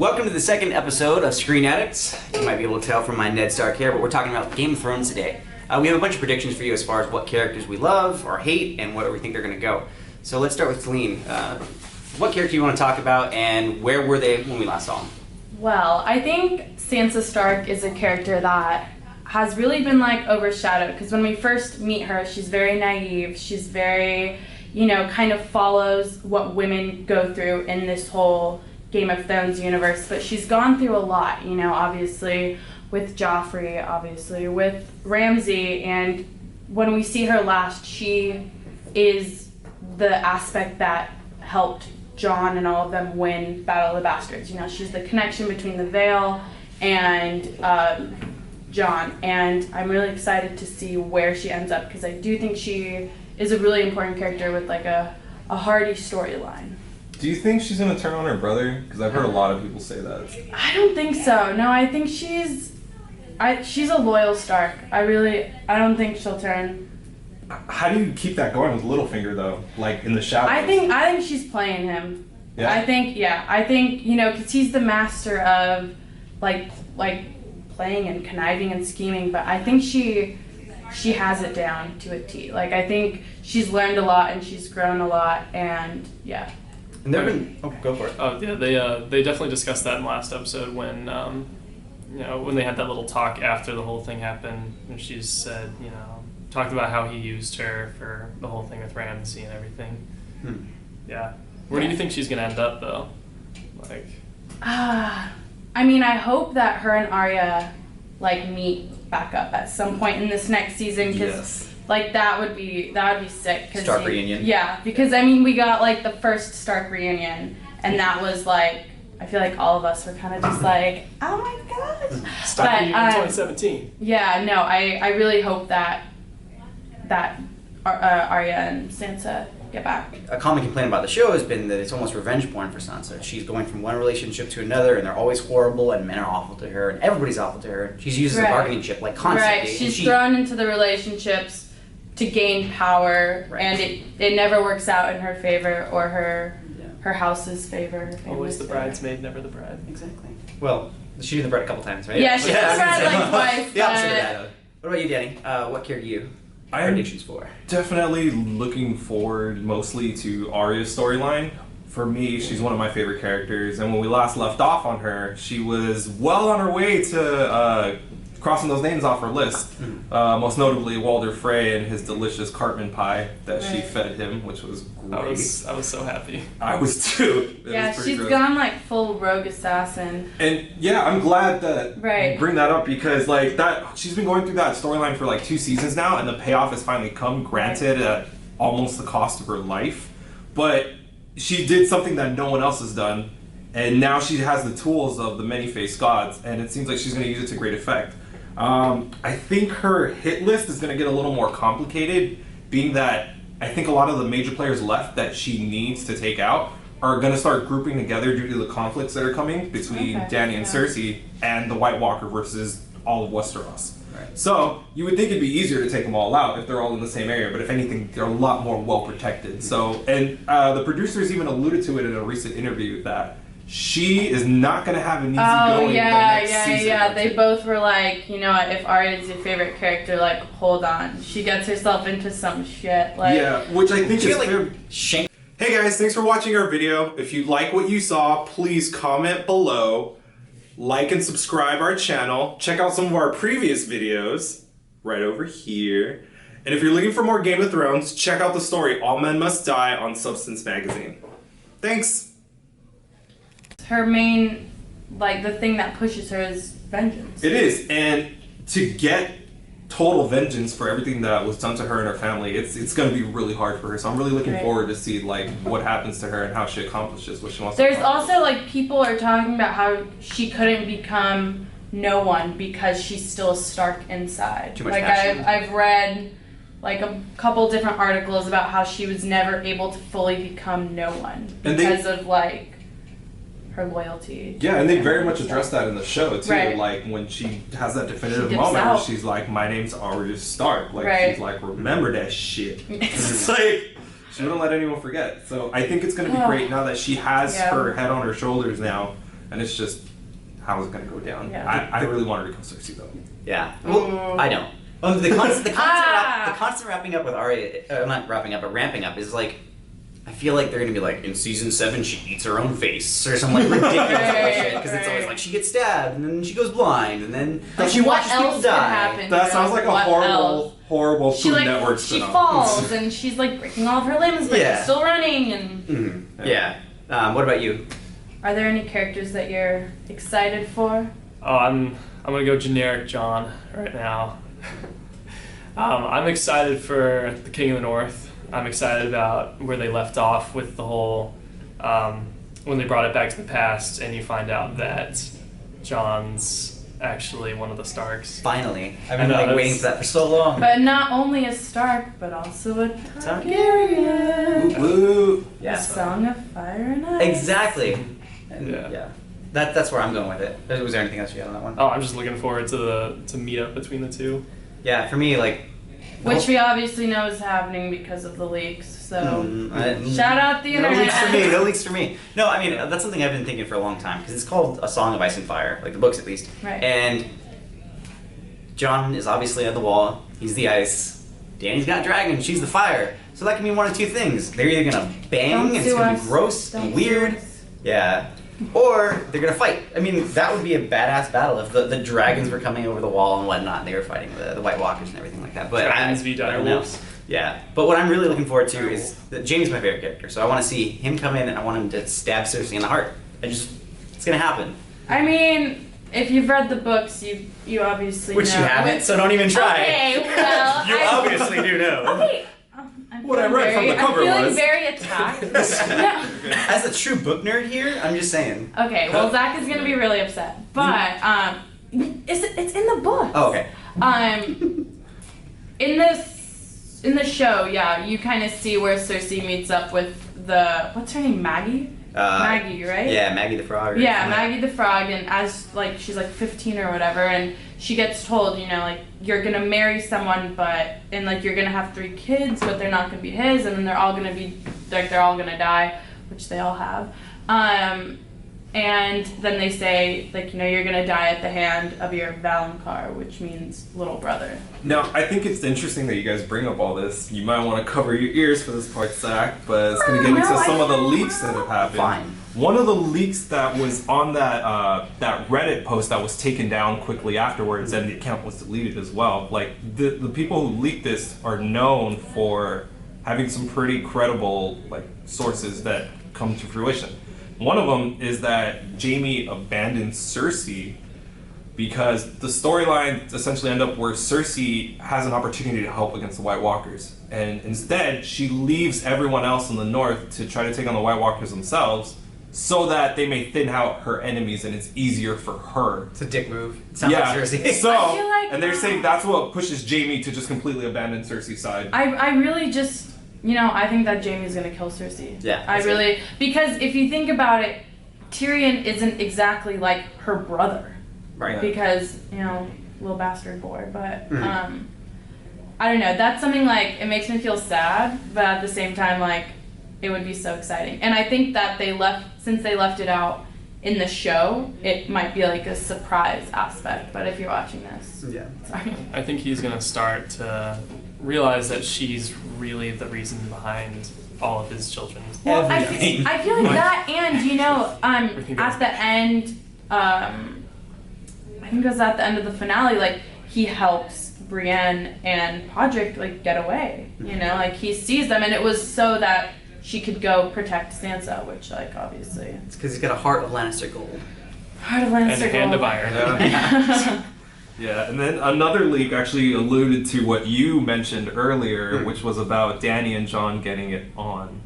Welcome to the second episode of Screen Addicts. You might be able to tell from my Ned Stark hair, but we're talking about Game of Thrones today. We have a bunch of predictions for you as far as what characters we love or hate and where we think they're going to go. So let's start with Celine. What character do you want to talk about and where were they when we last saw them? Well, I think Sansa Stark is a character that has really been like overshadowed because when we first meet her, she's very naive. She's very, kind of follows what women go through in this whole Game of Thrones universe, but she's gone through a lot, obviously with Joffrey, obviously with Ramsay, and when we see her last, she is the aspect that helped Jon and all of them win Battle of the Bastards. She's the connection between the Vale and Jon, and I'm really excited to see where she ends up because I do think she is a really important character with like a hearty storyline. Do you think she's gonna turn on her brother? Because I've heard a lot of people say that. I don't think so. No, I think she's a loyal Stark. I don't think she'll turn. How do you keep that going with Littlefinger though? Like in the shadows? I think she's playing him. Yeah. I think because he's the master of like playing and conniving and scheming. But I think she has it down to a T. Like I think she's learned a lot and she's grown a lot, and yeah. And they've been. Oh, go for it. Oh yeah, they definitely discussed that in the last episode when when they had that little talk after the whole thing happened, and she said talked about how he used her for the whole thing with Ramsay and everything. Yeah. Where do you think she's gonna end up though? Like. I hope that her and Arya meet back up at some point in this next season because. Yes. That would be sick. Stark reunion. Yeah, because we got the first Stark reunion, and that was I feel like all of us were kind of just like, oh my gosh. Stark reunion 2017. Yeah, no, I really hope that Arya and Sansa get back. A common complaint about the show has been that it's almost revenge porn for Sansa. She's going from one relationship to another, and they're always horrible, and men are awful to her, and everybody's awful to her. She's used as a bargaining chip, constantly. Right, she's thrown into the relationships to gain power, and it never works out in her favor or her house's favor. Her Always the bridesmaid, never the bride. Exactly. Well, she's did the bread a couple times, right? Yeah, she's did the bread twice. The opposite of that. What about you, Danny? What character you? Predictions for? Definitely looking forward mostly to Arya's storyline. For me, she's one of my favorite characters, and when we last left off on her, she was well on her way to crossing those names off her list. Most notably Walder Frey and his delicious Cartman pie that she fed him, which was great. I was so happy. I was too. Yeah, she's gone full rogue assassin. And yeah, I'm glad that you bring that up because that she's been going through that storyline for 2 seasons now, and the payoff has finally come. Granted, at almost the cost of her life, but she did something that no one else has done, and now she has the tools of the many-faced gods, and it seems like she's going to use it to great effect. I think her hit list is going to get a little more complicated, being that I think a lot of the major players left that she needs to take out are going to start grouping together due to the conflicts that are coming between Dany and Cersei and the White Walker versus all of Westeros. Right. So you would think it'd be easier to take them all out if they're all in the same area, but if anything, they're a lot more well protected. So, and the producers even alluded to it in a recent interview that she is not going to have an easy going next season. Yeah. They both were like, if Arya is your favorite character, hold on. She gets herself into some shit. Which I think is fair. Hey guys, thanks for watching our video. If you like what you saw, please comment below, like and subscribe our channel. Check out some of our previous videos right over here. And if you're looking for more Game of Thrones, check out the story All Men Must Die on Substance Magazine. Thanks. Her main, the thing that pushes her is vengeance. It is, and to get total vengeance for everything that was done to her and her family, it's going to be really hard for her. So I'm really looking forward to see what happens to her and how she accomplishes what she wants. There's also people are talking about how she couldn't become no one because she's still Stark inside. Too much passion. I've read a couple different articles about how she was never able to fully become no one because of her loyalty. Yeah, and they very much address that in the show too. Right. When she has that definitive moment where she's like, "My name's Arya Stark." She's like, "Remember that shit." It's she wouldn't let anyone forget. So I think it's going to be great now that she has her head on her shoulders now. and it's just how is it going to go down? Yeah. I really want her to become Cersei though. Yeah. Well, I don't. The constant wrapping up with Arya, not wrapping up, but ramping up is like, I feel like they're gonna be like, in season 7 she eats her own face or some like ridiculous bullshit, because it's always like she gets stabbed and then she goes blind and then she what watches else people could die. happen? That sounds like a What else? horrible She Food Network she spin-off. falls and she's like breaking all of her limbs, but Yeah. she's still running. And Mhm. Yeah. What about you? are there any characters that you're excited for? Oh, I'm gonna go generic John right now. I'm excited for the King of the North. I'm excited about where they left off with the whole when they brought it back to the past, and you find out that John's actually one of the Starks. Finally, I've I been know, like that's- waiting for that for so long. But not only a Stark, but also a Targaryen. Woo! A Yeah. Song of Fire and Ice. Exactly. And, Yeah. yeah. That's where I'm going with it. Was there anything else you had on that one? Oh, I'm just looking forward to meet up between the two. Yeah, for me, like. Which we obviously know is happening because of the leaks. So shout out the No internet. leaks for me. No leaks for me. No, I mean that's something I've been thinking for a long time because it's called A Song of Ice and Fire, like the books at least. Right. And Jon is obviously on the wall. He's the ice. Dany's got dragon. She's the fire. So that can mean one of two things. They're either gonna bang Don't and it's sue gonna be us. gross Don't and sue weird. us. Yeah. Or they're gonna fight. I mean, that would be a badass battle if the dragons were coming over the wall and whatnot, and they were fighting the White Walkers and everything like that. But Dragons v. I don't know. direwolves. Yeah, but what I'm really looking forward to is that Jaime's my favorite character, so I want to see him come in and I want him to stab Cersei in the heart. It's gonna happen. I mean, if you've read the books, you obviously Which know. you haven't, so don't even try. Okay, well, You obviously do know. Okay. I'm What I feeling read from the cover I'm feeling was- very attacked. No. As a true book nerd here, I'm just saying. Okay, well Zach is gonna be really upset, but it's in the book. Oh, okay. In the show, yeah, you kind of see where Cersei meets up with what's her name, Maggie? Maggie, right? Yeah, Maggie the Frog. Yeah, Maggie the Frog, and as like she's like 15 or whatever, and she gets told, you know, like you're gonna marry someone, and like you're gonna have 3 kids, but they're not gonna be his, and then they're all gonna die, which they all have. And then they say, like, you know, you're gonna die at the hand of your Valonqar, which means little brother. Now, I think it's interesting that you guys bring up all this. You might want to cover your ears for this part, Zach, but it's going to get into some of the leaks that have happened. Fine. One of the leaks that was on that Reddit post that was taken down quickly afterwards, and the account was deleted as well. Like the people who leaked this are known for having some pretty credible like sources that come to fruition. One of them is that Jaime abandoned Cersei because the storyline essentially ended up where Cersei has an opportunity to help against the White Walkers, and instead she leaves everyone else in the north to try to take on the White Walkers themselves, so that they may thin out her enemies and it's easier for her. It's a dick move. It sounds like Cersei. So, I feel like, and they're saying that's what pushes Jaime to just completely abandon Cersei's side. I really just, you know, I think that Jaime's gonna kill Cersei. Yeah, I that's really, because if you think about it, Tyrion isn't exactly like her brother. Right. Because, you know, little bastard boy, but, Mhm. I don't know, that's something like, it makes me feel sad, but at the same time, like, it would be so exciting. And I think that since they left it out in the show, it might be like a surprise aspect, but if you're watching this, Yeah. sorry. I think he's gonna start to realize that she's really the reason behind all of his children. Well, I Everything. feel like that, and you know, Everything at the end, I think it was at the end of the finale, like he helps Brienne and Podrick like get away. You know, like he sees them, and it was so that she could go protect Sansa, which like obviously It's because he's got a heart of Lannister gold. Heart of And Lannister a hand of gold. iron. Yeah, and then another leak actually alluded to what you mentioned earlier, which was about Dany and Jon getting it on.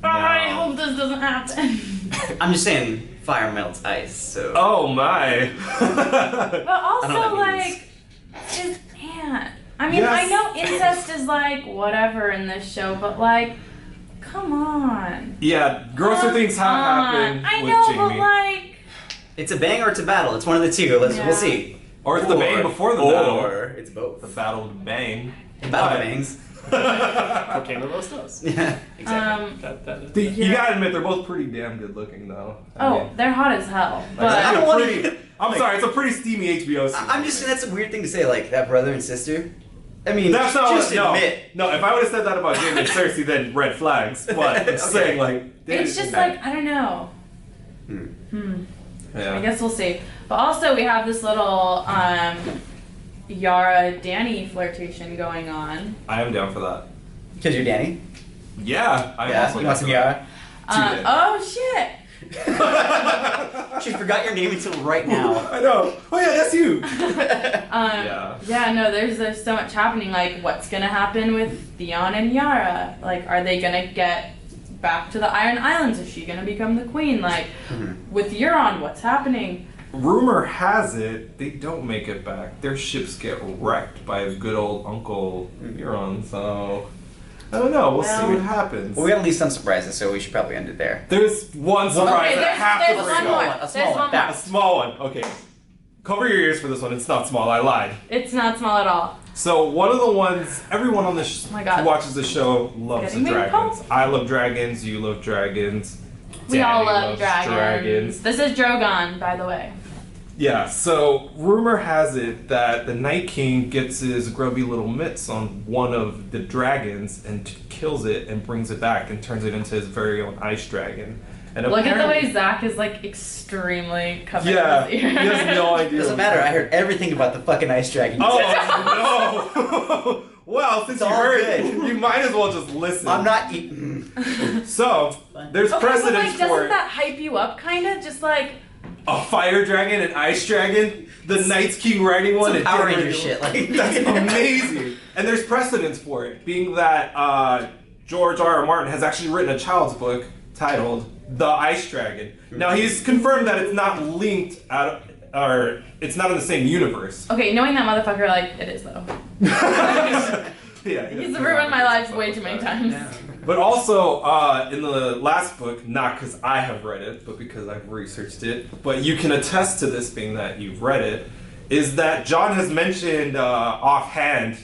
I Now- hope this doesn't happen. I'm just saying, fire melts ice, so. Oh my! But also, I don't know what that like, is man. I mean, I Yes. know incest is like whatever in this show, but like, come on. Yeah, grosser things have happened I with know, Jaime. but like, It's a bang or it's a battle. It's one of the two. Yeah. We'll see. Or it's the bang before the battle. Or it's both. The battle to bang. Battle But- bangs. Cocaine and those does. Yeah, exactly. You gotta admit, they're both pretty damn good looking, though. They're hot as hell. I But don't want to. I'm sorry, it's a pretty steamy HBO series. I'm just saying that's a weird thing to say, like that brother and sister. I mean, That's not just what, admit. No, if I would have said that about Jaime and Cersei, then red flags. But I'm just saying, like, it's just like, I don't know. Yeah. I guess we'll see. But also we have this little Yara Danny flirtation going on. I am down for that. Because you're Danny. Yeah, I'm Yeah, also you down want for some that. Yara? Oh shit! She forgot your name until right now. I know. Oh yeah, that's you. Yeah, no, there's so much happening. Like, what's gonna happen with Theon and Yara? Like, are they gonna get back to the Iron Islands? Is she gonna become the queen? Like, with Euron, what's happening? Rumor has it they don't make it back. Their ships get wrecked by good old Uncle Euron. So I don't know. We'll see what happens. Well, we got at least some surprises, so we should probably end it there. There's one surprise Okay, I have to there's bring one up. more. A small There's one. one more. A small one. Okay. Cover your ears for this one. It's not small. I lied. It's not small at all. So one of the ones everyone on this Oh my God. who watches the show loves Getting the me dragons. pumped. I love dragons. You love dragons. We all Danny love loves dragons. This is Drogon, by the way. Yeah, so rumor has it that the Night King gets his grubby little mitts on one of the dragons and kills it and brings it back and turns it into his very own ice dragon. And Look at the apparently- way Zach is like extremely covered Yeah, his he ears. has no idea. Doesn't matter. I heard everything about the fucking ice dragon. Oh no! Well, since It's you all heard, good. you might as well just listen. I'm not eating. So there's Okay, but precedence like, for doesn't it. that hype you up, kind of? Just like, A fire dragon, an ice dragon, the Night's King riding one, Some and Power different- Ranger shit. Like That's amazing. And there's precedence for it, being that George R.R. Martin has actually written a child's book titled The Ice Dragon. Now he's confirmed that it's not linked out, or it's not in the same universe. okay, knowing that motherfucker, like, it is though. Yeah, He's ruined my life way too many times. But also, in the last book, not because I have read it, but because I've researched it, but you can attest to this being that you've read it, is that John has mentioned offhand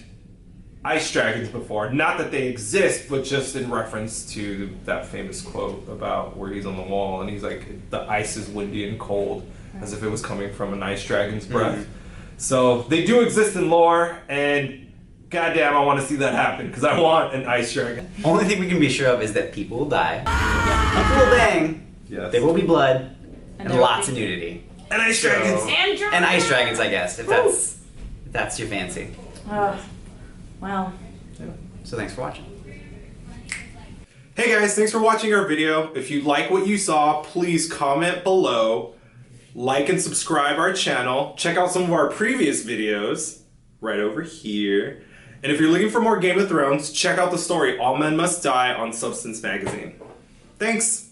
ice dragons before. Not that they exist, but just in reference to that famous quote about where he's on the wall and he's like, the ice is windy and cold, as if it was coming from an ice dragon's breath. So they do exist in lore, and goddamn, I want to see that happen because I want an ice dragon. Only thing we can be sure of is that people will die. People will bang. Yes. There will be blood and there will lots be- of nudity. And ice dragons. And ice dragons, I guess, if that's your fancy. Well. So thanks for watching. Hey guys, thanks for watching our video. If you like what you saw, please comment below, like and subscribe our channel, check out some of our previous videos right over here. And if you're looking for more Game of Thrones, check out the story All Men Must Die on Substance Magazine. Thanks!